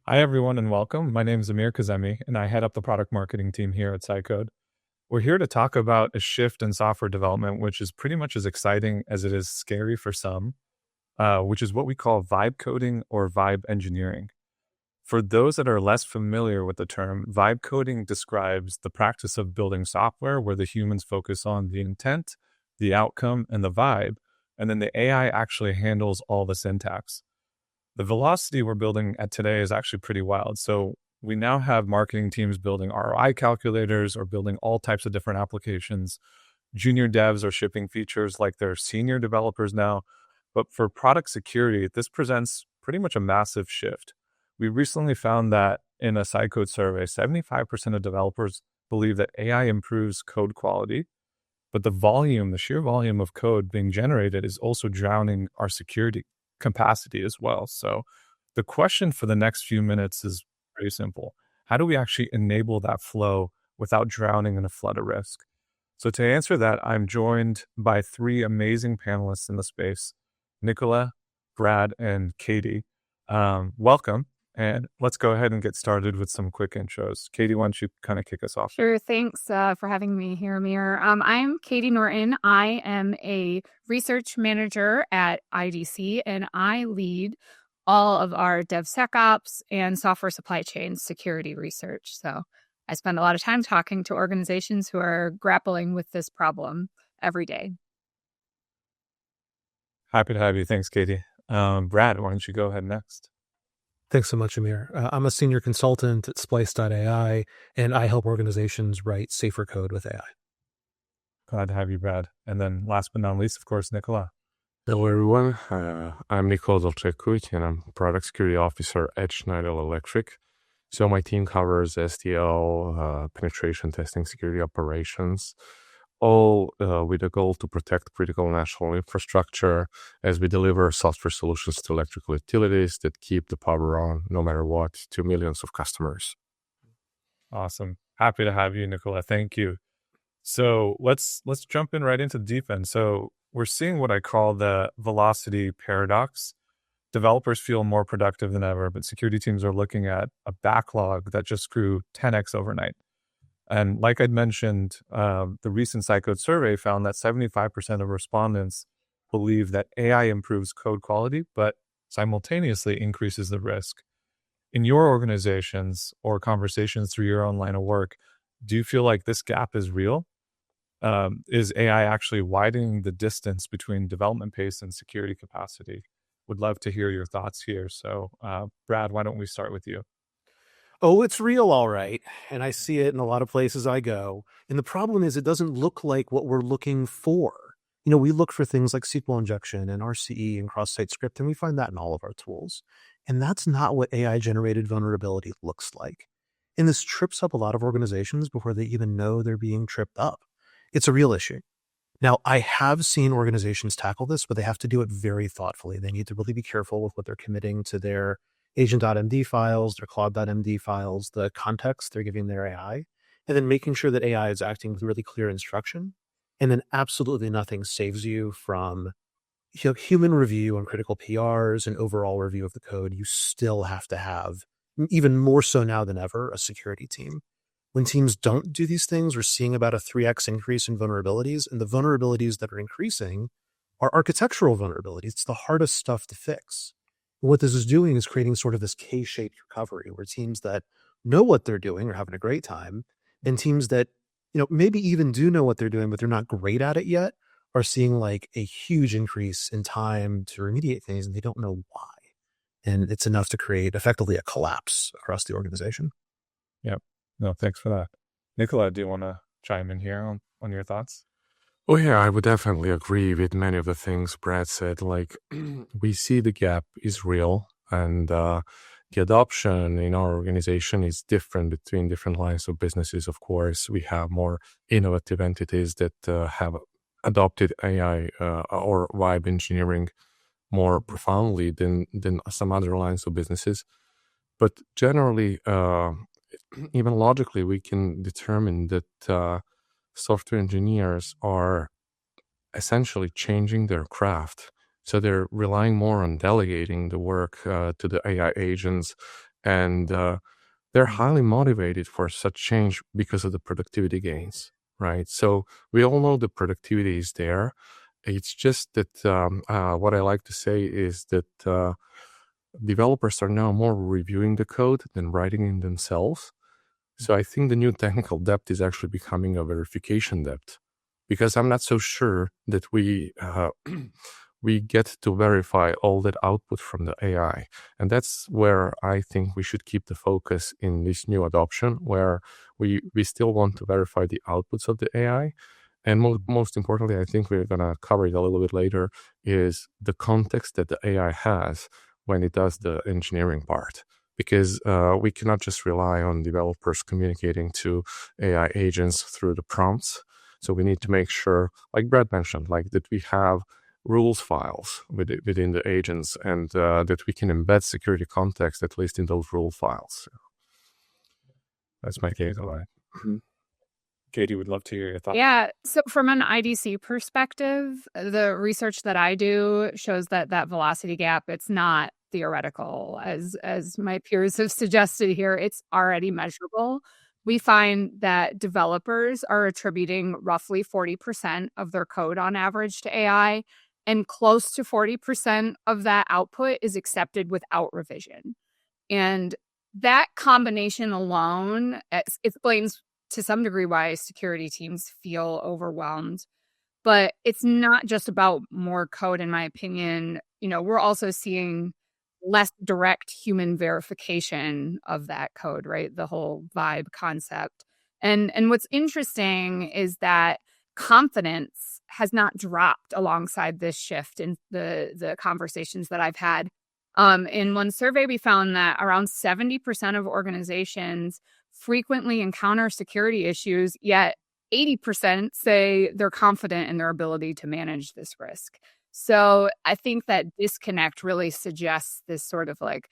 Hi, everyone, and welcome. My name is Amir Kazemi, and I head up the product marketing team here at SciCode. We're here to talk about a shift in software development, which is pretty much as exciting as it is scary for some, which is what we call vibe coding or vibe engineering. For those that are less familiar with the term, vibe coding describes the practice of building software where the humans focus on the intent, the outcome, and the vibe, and then the AI actually handles all the syntax. The velocity we're building at today is actually pretty wild. So we now have marketing teams building ROI calculators or building all types of different applications. Junior devs are shipping features like they're senior developers now. But for product security, this presents pretty much a massive shift. We recently found that in a SciCode survey, 75% of developers believe that AI improves code quality, but the sheer volume of code being generated is also drowning our security capacity as well. So the question for the next few minutes is pretty simple. How do we actually enable that flow without drowning in a flood of risk? So to answer that, I'm joined by three amazing panelists in the space, Nicola, Brad, and Katie. Welcome. And let's go ahead and get started with some quick intros. Katie, why don't you kind of kick us off? Sure. Thanks for having me here, Amir. I'm Katie Norton. I am a research manager at IDC, and I lead all of our DevSecOps and software supply chain security research. So I spend a lot of time talking to organizations who are grappling with this problem every day. Happy to have you. Thanks, Katie. Brad, why don't you go ahead next? Thanks so much, Amir. I'm a senior consultant at Splyce.ai, and I help organizations write safer code with AI. Glad to have you, Brad. And then last but not least, of course, Nicola. Hello, everyone. I'm Nikola Dolcekovic, and I'm Product Security Officer at Schneider Electric. So my team covers STL, penetration testing, security operations, all with a goal to protect critical national infrastructure as we deliver software solutions to electrical utilities that keep the power on no matter what to millions of customers. Awesome. Happy to have you, Nicola. Thank you. So let's jump in right into the deep end. So we're seeing what I call the velocity paradox. Developers feel more productive than ever, but security teams are looking at a backlog that just grew 10x overnight. And like I'd mentioned, the recent SciCode survey found that 75% of respondents believe that AI improves code quality, but simultaneously increases the risk. In your organizations or conversations through your own line of work, do you feel like this gap is real? Is AI actually widening the distance between development pace and security capacity? Would love to hear your thoughts here. So, Brad, why don't we start with you? Oh, it's real, all right. And I see it in a lot of places I go. And the problem is it doesn't look like what we're looking for. We look for things like SQL injection and RCE and cross-site script, and we find that in all of our tools. And that's not what AI-generated vulnerability looks like. And this trips up a lot of organizations before they even know they're being tripped up. It's a real issue. Now, I have seen organizations tackle this, but they have to do it very thoughtfully. They need to really be careful with what they're committing to their agent.md files, their claude.md files, the context they're giving their AI, and then making sure that AI is acting with really clear instruction. And then absolutely nothing saves you from human review on critical PRs and overall review of the code. You still have to have, even more so now than ever, a security team. When teams don't do these things, we're seeing about a 3x increase in vulnerabilities, and the vulnerabilities that are increasing are architectural vulnerabilities. It's the hardest stuff to fix. What this is doing is creating sort of this K-shaped recovery where teams that know what they're doing are having a great time, and teams that, maybe even do know what they're doing, but they're not great at it yet, are seeing like a huge increase in time to remediate things, and they don't know why. And it's enough to create effectively a collapse across the organization. Yep. No, thanks for that. Nicola, do you want to chime in here on your thoughts? Oh, yeah, I would definitely agree with many of the things Brad said. Like, we see the gap is real, and the adoption in our organization is different between different lines of businesses. Of course, we have more innovative entities that have adopted AI or vibe engineering more profoundly than some other lines of businesses. But generally, even logically, we can determine that software engineers are essentially changing their craft. So they're relying more on delegating the work to the AI agents And they're highly motivated for such change because of the productivity gains, right? So we all know the productivity is there. It's just that what I like to say is that developers are now more reviewing the code than writing it themselves. So I think the new technical debt is actually becoming a verification debt, because I'm not so sure that we get to verify all that output from the AI. And that's where I think we should keep the focus in this new adoption, where we still want to verify the outputs of the AI. And most importantly, I think we're going to cover it a little bit later, is the context that the AI has when it does the engineering part. Because we cannot just rely on developers communicating to AI agents through the prompts. So we need to make sure, like Brad mentioned, like that we have rules files within the agents, and that we can embed security context at least in those rule files. That's my case. Katie, would love to hear your thoughts. Yeah. So from an IDC perspective, the research that I do shows that velocity gap, it's not theoretical, as my peers have suggested here. It's already measurable. We find that developers are attributing roughly 40% of their code on average to AI, and close to 40% of that output is accepted without revision. And that combination alone explains to some degree why security teams feel overwhelmed. But it's not just about more code, in my opinion. We're also seeing less direct human verification of that code, right? The whole vibe concept. And what's interesting is that confidence has not dropped alongside this shift in the conversations that I've had. In one survey, we found that around 70% of organizations frequently encounter security issues, yet 80% say they're confident in their ability to manage this risk. So I think that disconnect really suggests this sort of like,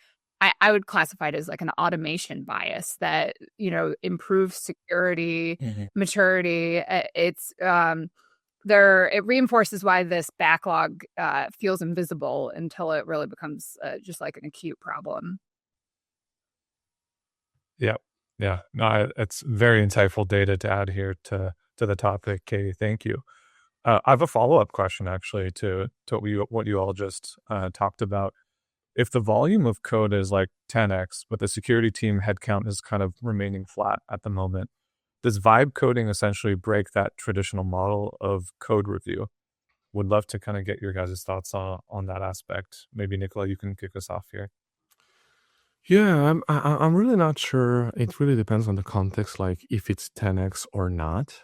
I would classify it as like an automation bias that, improves security, maturity. It reinforces why this backlog feels invisible until it really becomes just like an acute problem. Yeah. No, it's very insightful data to add here to the topic, Katie. Thank you. I have a follow-up question actually to what you all just talked about. If the volume of code is like 10x, but the security team headcount is kind of remaining flat at the moment, does vibe coding essentially break that traditional model of code review? Would love to kind of get your guys' thoughts on that aspect. Maybe Nicola, you can kick us off here. Yeah, I'm really not sure. It really depends on the context, like if it's 10x or not.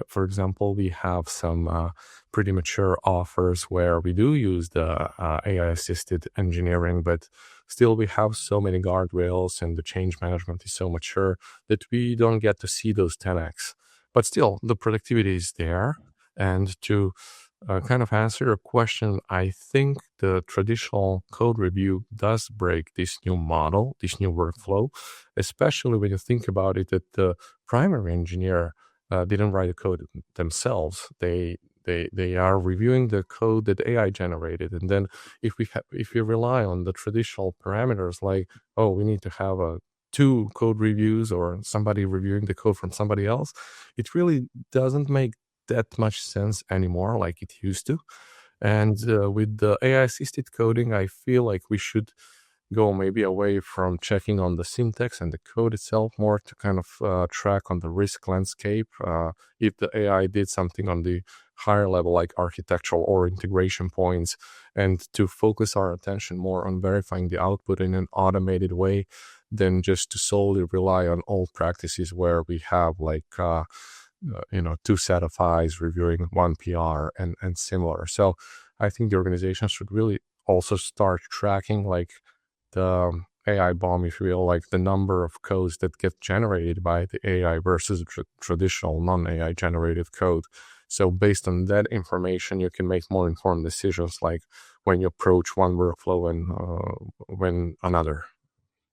For example, we have some pretty mature offers where we do use the AI-assisted engineering, but still we have so many guardrails and the change management is so mature that we don't get to see those 10x. But still, the productivity is there. And to kind of answer your question, I think the traditional code review does break this new model, this new workflow, especially when you think about it that the primary engineer didn't write the code themselves. They are reviewing the code that AI generated, and then if we rely on the traditional parameters like, oh, we need to have two code reviews or somebody reviewing the code from somebody else, it really doesn't make that much sense anymore like it used to. And with the AI-assisted coding, I feel like we should go maybe away from checking on the syntax and the code itself, more to kind of track on the risk landscape. If the AI did something on the higher level, like architectural or integration points, and to focus our attention more on verifying the output in an automated way than just to solely rely on old practices where we have like two set of eyes reviewing one PR and similar. So I think the organization should really also start tracking like the AI-BOM, if you will, like the number of codes that get generated by the AI versus traditional non-AI generated code. So based on that information, you can make more informed decisions, like when you approach one workflow and when another.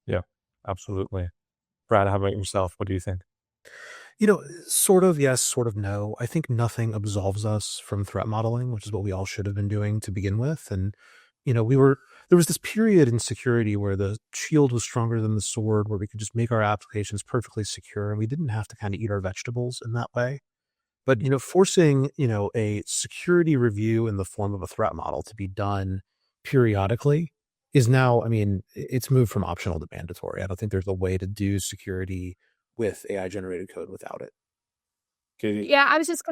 Yeah, absolutely. Brad, how about yourself? What do you think? Sort of yes, sort of no. I think nothing absolves us from threat modeling, which is what we all should have been doing to begin with. And, there was this period in security where the shield was stronger than the sword, where we could just make our applications perfectly secure and we didn't have to kind of eat our vegetables in that way. But, forcing, a security review in the form of a threat model to be done periodically is now, it's moved from optional to mandatory. I don't think there's a way to do security with AI generated code without it. Katie? Yeah, I was just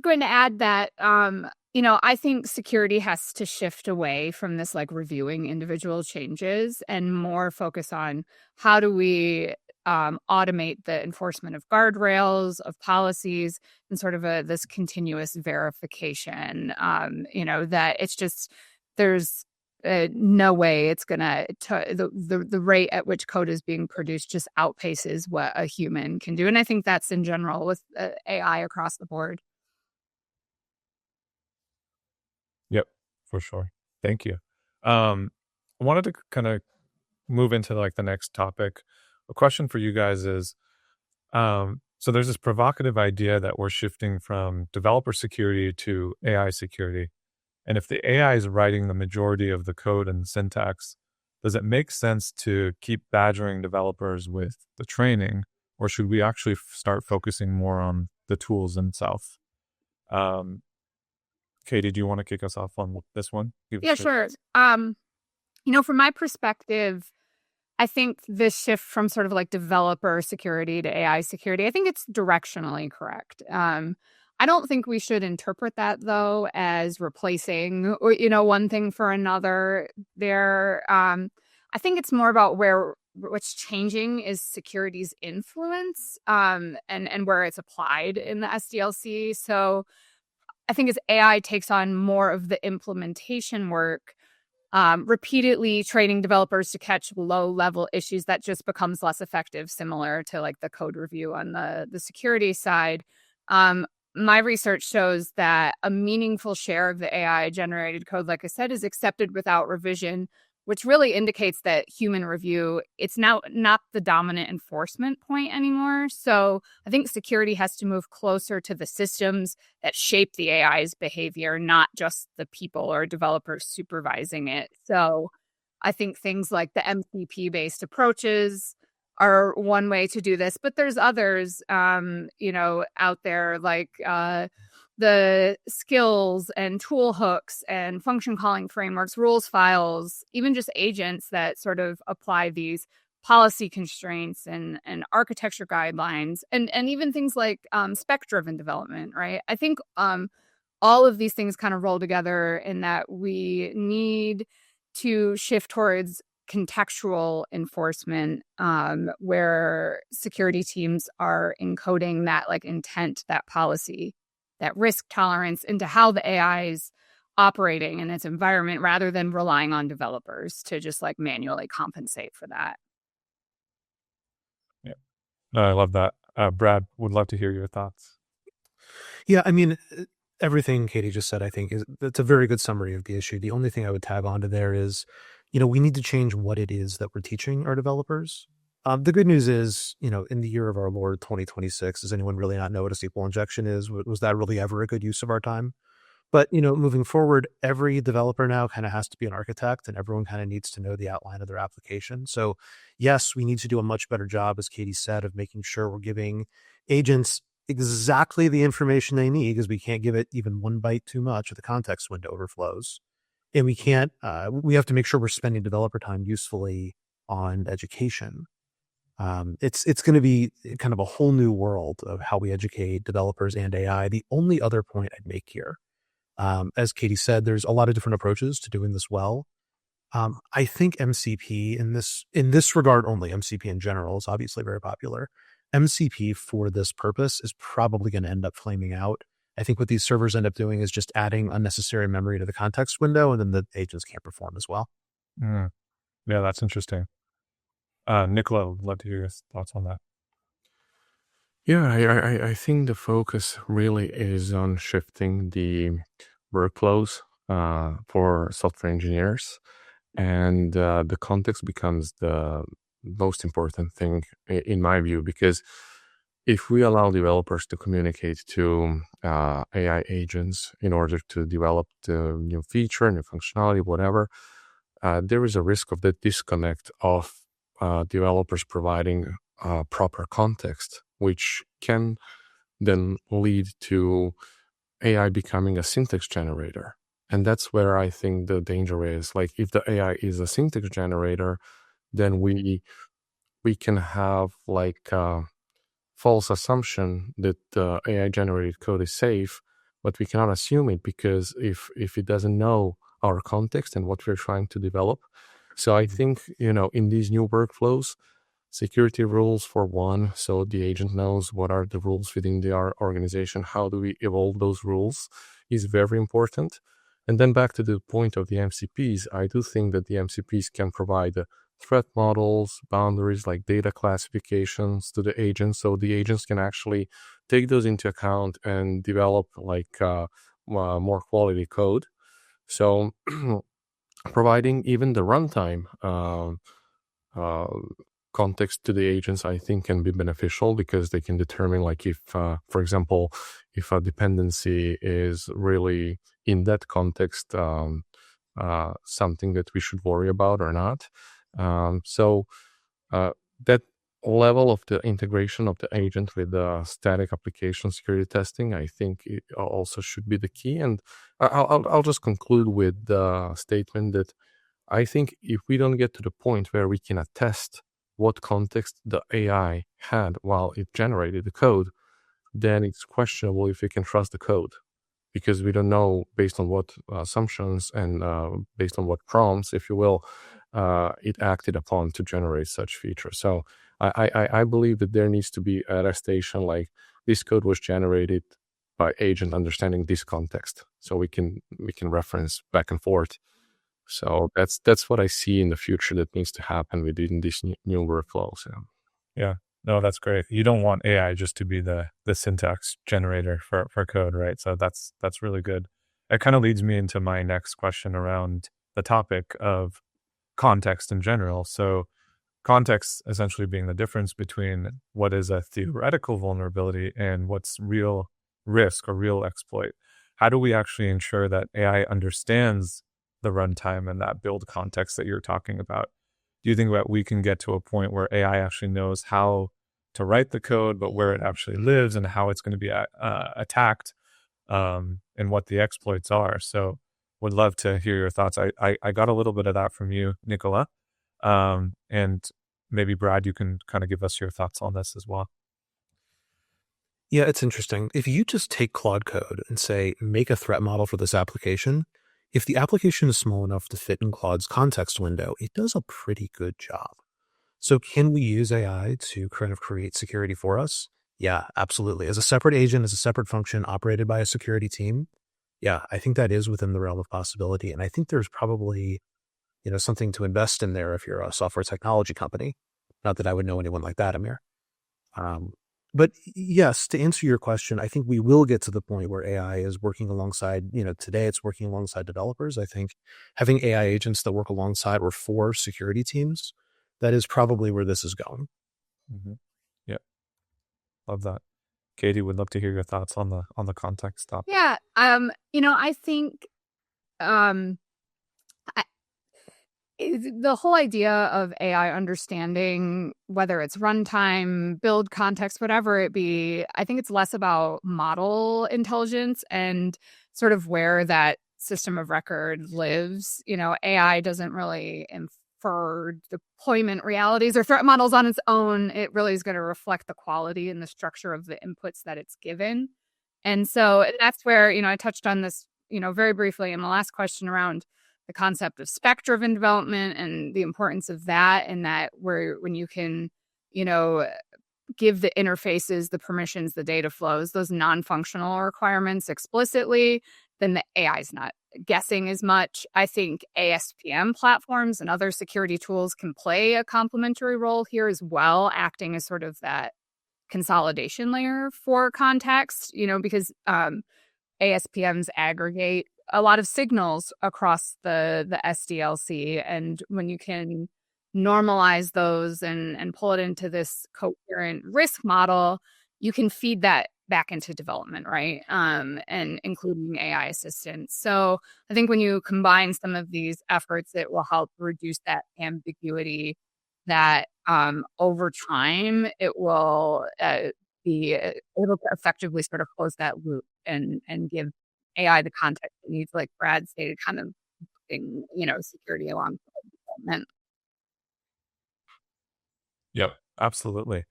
going to add that, I think security has to shift away from this like reviewing individual changes and more focus on how do we automate the enforcement of guardrails, of policies, and sort of this continuous verification. That it's just there's no way it's gonna the rate at which code is being produced just outpaces what a human can do, and I think that's in general with AI across the board. Yep, for sure. Thank you. I wanted to kind of move into like the next topic. A question for you guys is, so there's this provocative idea that we're shifting from developer security to AI security. And if the AI is writing the majority of the code and syntax, does it make sense to keep badgering developers with the training, or should we actually start focusing more on the tools themselves? Katie, do you want to kick us off on this one? Yeah, sure. From my perspective, I think this shift from sort of like developer security to AI security, I think it's directionally correct. I don't think we should interpret that though as replacing, one thing for another. I think it's more about what's changing is security's influence, and where it's applied in the SDLC. So I think as AI takes on more of the implementation work, repeatedly training developers to catch low-level issues, that just becomes less effective, similar to like the code review on the security side. My research shows that a meaningful share of the AI-generated code, like I said, is accepted without revision, which really indicates that human review, it's now not the dominant enforcement point anymore. So I think security has to move closer to the systems that shape the AI's behavior, not just the people or developers supervising it. So I think things like the MCP-based approaches are one way to do this, but there's others, out there like the skills and tool hooks and function calling frameworks, rules files, even just agents that sort of apply these policy constraints and architecture guidelines, and even things like spec-driven development, right? I think all of these things kind of roll together in that we need to shift towards contextual enforcement, where security teams are encoding that like intent, that policy, that risk tolerance into how the AI is operating in its environment, rather than relying on developers to just like manually compensate for that. Yeah, no, I love that. Brad, would love to hear your thoughts. Yeah, everything Katie just said, I think that's a very good summary of the issue. The only thing I would tag onto there is, we need to change what it is that we're teaching our developers. The good news is, in the year of our Lord 2026, does anyone really not know what a SQL injection is? Was that really ever a good use of our time? But, moving forward, every developer now kind of has to be an architect, and everyone kind of needs to know the outline of their application. So yes, we need to do a much better job, as Katie said, of making sure we're giving agents exactly the information they need, because we can't give it even one byte too much or the context window overflows. And we can't, we have to make sure we're spending developer time usefully on education. It's going to be kind of a whole new world of how we educate developers and AI. The only other point I'd make here, as Katie said, there's a lot of different approaches to doing this well. I think MCP in this regard only, MCP in general is obviously very popular. MCP for this purpose is probably going to end up flaming out. I think what these servers end up doing is just adding unnecessary memory to the context window, and then the agents can't perform as well. Yeah, that's interesting. Nicola, would love to hear your thoughts on that. Yeah, I think the focus really is on shifting the workflows for software engineers, and the context becomes the most important thing in my view, because if we allow developers to communicate to AI agents in order to develop the new feature, new functionality, whatever, there is a risk of the disconnect of developers providing proper context, which can then lead to AI becoming a syntax generator. And that's where I think the danger is. Like, if the AI is a syntax generator, then we can have like a false assumption that the AI generated code is safe, but we cannot assume it, because if it doesn't know our context and what we're trying to develop. So I think, in these new workflows, security rules for one, so the agent knows what are the rules within our organization, how do we evolve those rules, is very important. And then back to the point of the MCPs, I do think that the MCPs can provide threat models, boundaries, like data classifications to the agents, so the agents can actually take those into account and develop like more quality code. So providing even the runtime context to the agents, I think, can be beneficial, because they can determine, like, if, for example, if a dependency is really in that context, something that we should worry about or not. So that level of the integration of the agent with the static application security testing, I think it also should be the key. And I'll just conclude with the statement that I think if we don't get to the point where we can attest what context the AI had while it generated the code, then it's questionable if we can trust the code, because we don't know based on what assumptions and based on what prompts, if you will, it acted upon to generate such features. So I believe that there needs to be attestation, like, this code was generated by agent understanding this context, so we can reference back and forth. So that's what I see in the future that needs to happen within these new workflows. Yeah. No, that's great. You don't want AI just to be the syntax generator for code, right? So that's really good. It kind of leads me into my next question around the topic of context in general. So context essentially being the difference between what is a theoretical vulnerability and what's real risk or real exploit. How do we actually ensure that AI understands the runtime and that build context that you're talking about? Do you think that we can get to a point where AI actually knows how to write the code, but where it actually lives and how it's going to be attacked, and what the exploits are? So would love to hear your thoughts. I got a little bit of that from you, Nicola. And maybe Brad, you can kind of give us your thoughts on this as well. Yeah, it's interesting. If you just take Claude Code and say, make a threat model for this application, if the application is small enough to fit in Claude's context window, it does a pretty good job. So can we use AI to kind of create security for us? Yeah, absolutely. As a separate agent, as a separate function operated by a security team, yeah, I think that is within the realm of possibility. And I think there's probably, something to invest in there if you're a software technology company. Not that I would know anyone like that, Amir. But yes, to answer your question, I think we will get to the point where AI is working alongside, today it's working alongside developers. I think having AI agents that work alongside or for security teams, that is probably where this is going. Mm-hmm. Yeah. Love that. Katie, would love to hear your thoughts on the context topic. Yeah. I think the whole idea of AI understanding, whether it's runtime, build context, whatever it be, I think it's less about model intelligence and sort of where that system of record lives. AI doesn't really infer deployment realities or threat models on its own. It really is going to reflect the quality and the structure of the inputs that it's given. And so that's where, I touched on this, very briefly in the last question around the concept of spec-driven development and the importance of that, and that when you can, give the interfaces, the permissions, the data flows, those non-functional requirements explicitly, then the AI is not guessing as much. I think ASPM platforms and other security tools can play a complementary role here as well, acting as sort of that consolidation layer for context, because ASPMs aggregate a lot of signals across the SDLC. And when you can normalize those and pull it into this coherent risk model, you can feed that back into development, right? And including AI assistance. So I think when you combine some of these efforts, it will help reduce that ambiguity that over time it will be able to effectively sort of close that loop and give AI the context it needs, like Brad stated, kind of security alongside development. Yep, absolutely.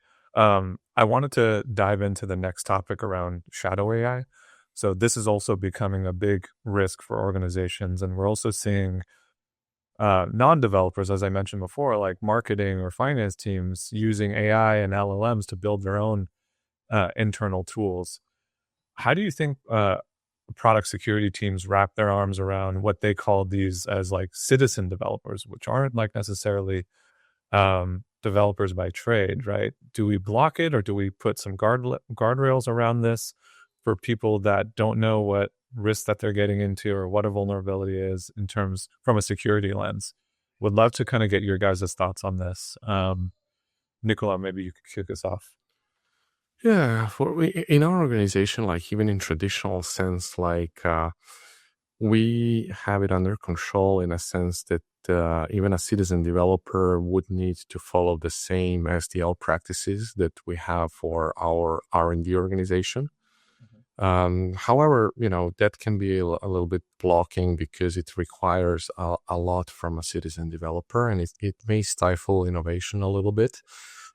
I wanted to dive into the next topic around shadow AI. So this is also becoming a big risk for organizations, and we're also seeing non-developers, as I mentioned before, like marketing or finance teams, using AI and LLMs to build their own internal tools. How do you think product security teams wrap their arms around what they call these as like citizen developers, which aren't like necessarily developers by trade, right? Do we block it, or do we put some guardrails around this for people that don't know what risk that they're getting into or what a vulnerability is in terms from a security lens? Would love to kind of get your guys' thoughts on this. Nicola, maybe you could kick us off. Yeah, in our organization, like even in traditional sense, like we have it under control in a sense that even a citizen developer would need to follow the same SDL practices that we have for our R&D organization. However, that can be a little bit blocking because it requires a lot from a citizen developer, and it may stifle innovation a little bit.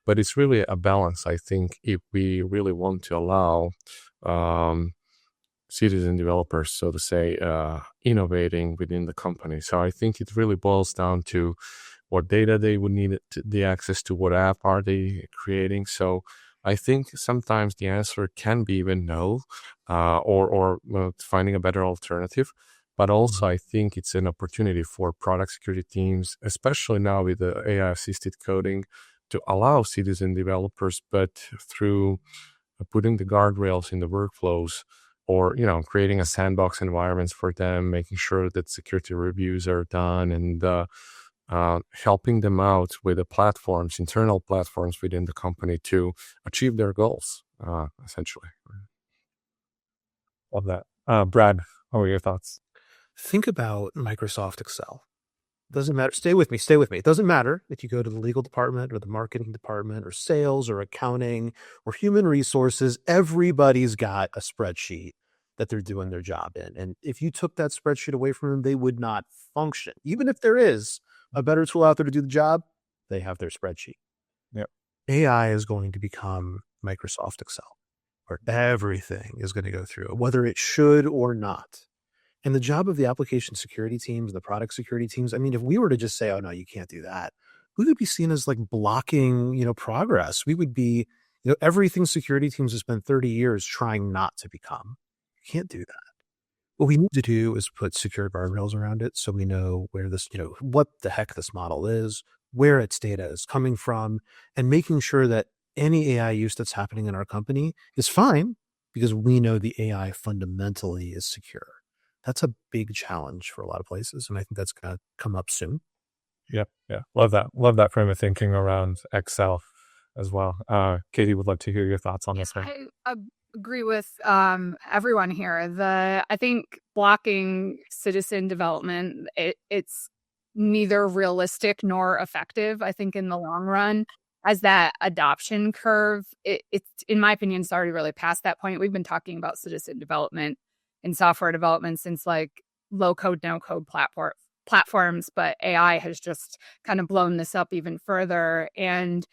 But it's really a balance, I think, if we really want to allow citizen developers, so to say, innovating within the company. So I think it really boils down to what data they would need the access to, what app are they creating. So I think sometimes the answer can be even no, or finding a better alternative. But also, I think it's an opportunity for product security teams, especially now with the AI-assisted coding, to allow citizen developers, but through putting the guardrails in the workflows, or creating a sandbox environments for them, making sure that security reviews are done, and helping them out with the platforms, internal platforms within the company to achieve their goals, essentially. Love that. Brad, what were your thoughts? Think about Microsoft Excel. Doesn't matter. Stay with me. Stay with me. It doesn't matter if you go to the legal department or the marketing department or sales or accounting or human resources. Everybody's got a spreadsheet that they're doing their job in. And if you took that spreadsheet away from them, they would not function. Even if there is a better tool out there to do the job, they have their spreadsheet. Yep. AI is going to become Microsoft Excel, where everything is going to go through it, whether it should or not. And the job of the application security teams, the product security teams, I mean, if we were to just say, oh, no, you can't do that, we would be seen as like blocking, progress. We would be, everything security teams have spent 30 years trying not to become. You can't do that. What we need to do is put secure guardrails around it so we know where this, what the heck this model is, where its data is coming from, and making sure that any AI use that's happening in our company is fine because we know the AI fundamentally is secure. That's a big challenge for a lot of places, and I think that's going to come up soon. Yep. Yeah. Love that frame of thinking around Excel as well. Katie, would love to hear your thoughts on this one. I agree with everyone here. I think blocking citizen development, it's neither realistic nor effective, I think, in the long run. As that adoption curve, it's, in my opinion, it's already really past that point. We've been talking about citizen development in software development since like low code, no code platforms, but AI has just kind of blown this up even further. And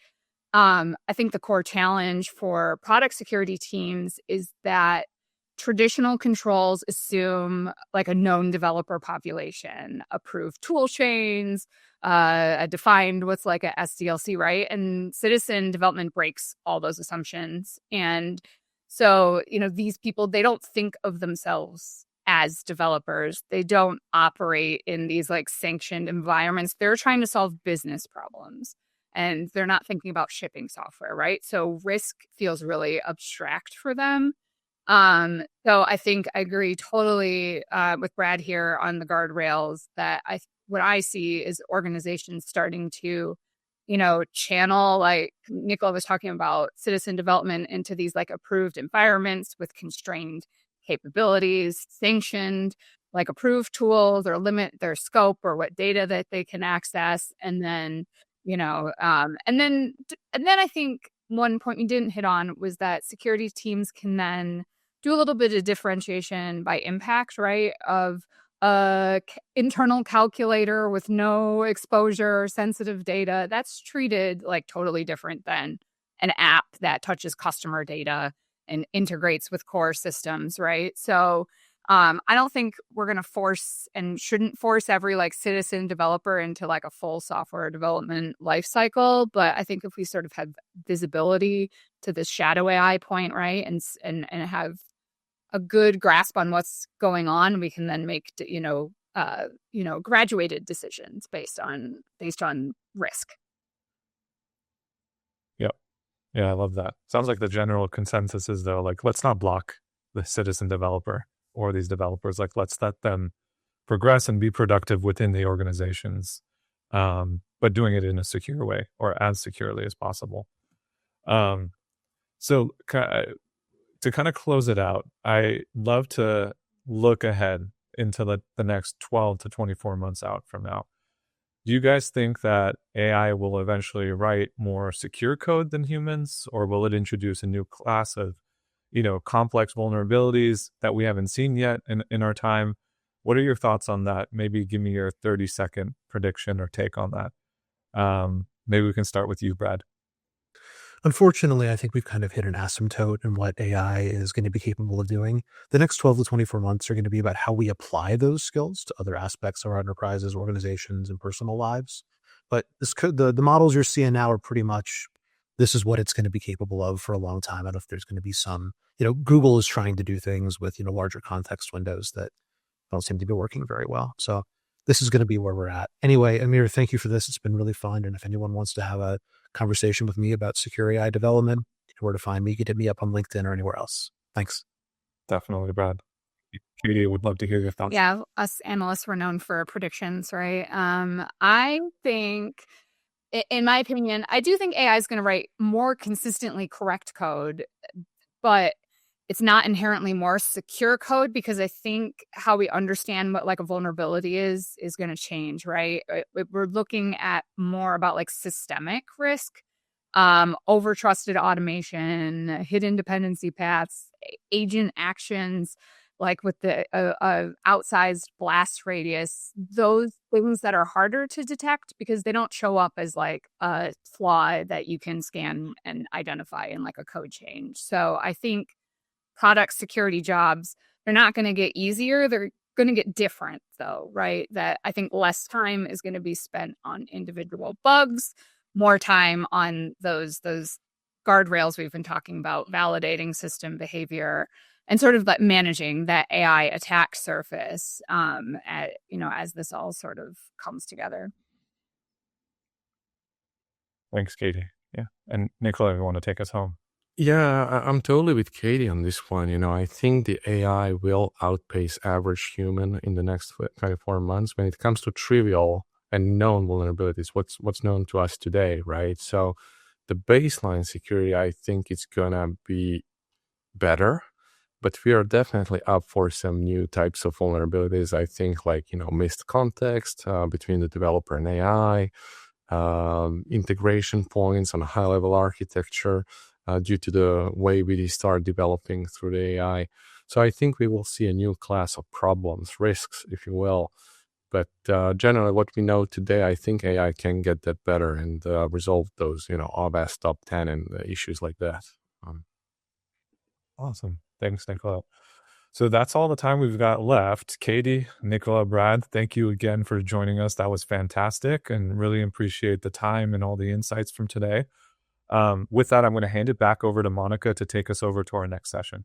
I think the core challenge for product security teams is that traditional controls assume like a known developer population, approved tool chains, defined what's like a SDLC, right? And citizen development breaks all those assumptions. And so, these people, they don't think of themselves as developers. They don't operate in these like sanctioned environments. They're trying to solve business problems, and they're not thinking about shipping software, right? So risk feels really abstract for them. So I think I agree totally with Brad here on the guardrails that what I see is organizations starting to channel, like Nicola was talking about, citizen development into these like approved environments with constrained capabilities, sanctioned, like approved tools, or limit their scope or what data that they can access. And then, and then I think one point we didn't hit on was that security teams can then do a little bit of differentiation by impact, right? Of internal calculator with no exposure or sensitive data, that's treated like totally different than an app that touches customer data and integrates with core systems, right? So I don't think we're going to force and shouldn't force every like citizen developer into like a full software development lifecycle. But I think if we sort of have visibility to this shadow AI point, right, and have a good grasp on what's going on, we can then make graduated decisions based on risk. Yep. Yeah, I love that. Sounds like the general consensus is, though, like, let's not block the citizen developer or these developers. Like, let's let them progress and be productive within the organizations, but doing it in a secure way, or as securely as possible. So to kind of close it out, I love to look ahead into the next 12 to 24 months out from now. Do you guys think that AI will eventually write more secure code than humans, or will it introduce a new class of, complex vulnerabilities that we haven't seen yet in our time? What are your thoughts on that? Maybe give me your 30-second prediction or take on that. Maybe we can start with you, Brad. Unfortunately, I think we've kind of hit an asymptote in what AI is going to be capable of doing. The next 12 to 24 months are going to be about how we apply those skills to other aspects of our enterprises, organizations, and personal lives. But the models you're seeing now are pretty much, this is what it's going to be capable of for a long time. I don't know if there's going to be some, Google is trying to do things with, larger context windows that don't seem to be working very well. So this is going to be where we're at. Anyway, Amir, thank you for this. It's been really fun. And if anyone wants to have a conversation with me about secure AI development, where to find me, you can hit me up on LinkedIn or anywhere else. Thanks. Definitely, Brad. Katie, would love to hear your thoughts. Yeah, us analysts were known for predictions, right? I think, in my opinion, I do think AI is going to write more consistently correct code, but it's not inherently more secure code, because I think how we understand what like a vulnerability is going to change, right? We're looking at more about like systemic risk, over trusted automation, hidden dependency paths, agent actions, like with the outsized blast radius, those things that are harder to detect because they don't show up as like a flaw that you can scan and identify in like a code change. So I think product security jobs, they're not going to get easier. They're going to get different, though, right? That I think less time is going to be spent on individual bugs, more time on those guardrails we've been talking about, validating system behavior, and sort of like managing that AI attack surface, as this all sort of comes together. Thanks, Katie. Yeah. And Nicola, if you want to take us home. Yeah, I'm totally with Katie on this one. I think the AI will outpace average human in the next 24 months when it comes to trivial and known vulnerabilities, what's known to us today, right? So the baseline security, I think it's gonna be better, but we are definitely up for some new types of vulnerabilities. I think like, missed context between the developer and AI, integration points on a high-level architecture, due to the way we start developing through the AI. So I think we will see a new class of problems, risks, if you will. But generally, what we know today, I think AI can get that better and resolve those, AWS top 10 and issues like that. Awesome. Thanks, Nicola. So that's all the time we've got left. Katie, Nicola, Brad, thank you again for joining us. That was fantastic, and really appreciate the time and all the insights from today. With that, I'm going to hand it back over to Monica to take us over to our next session.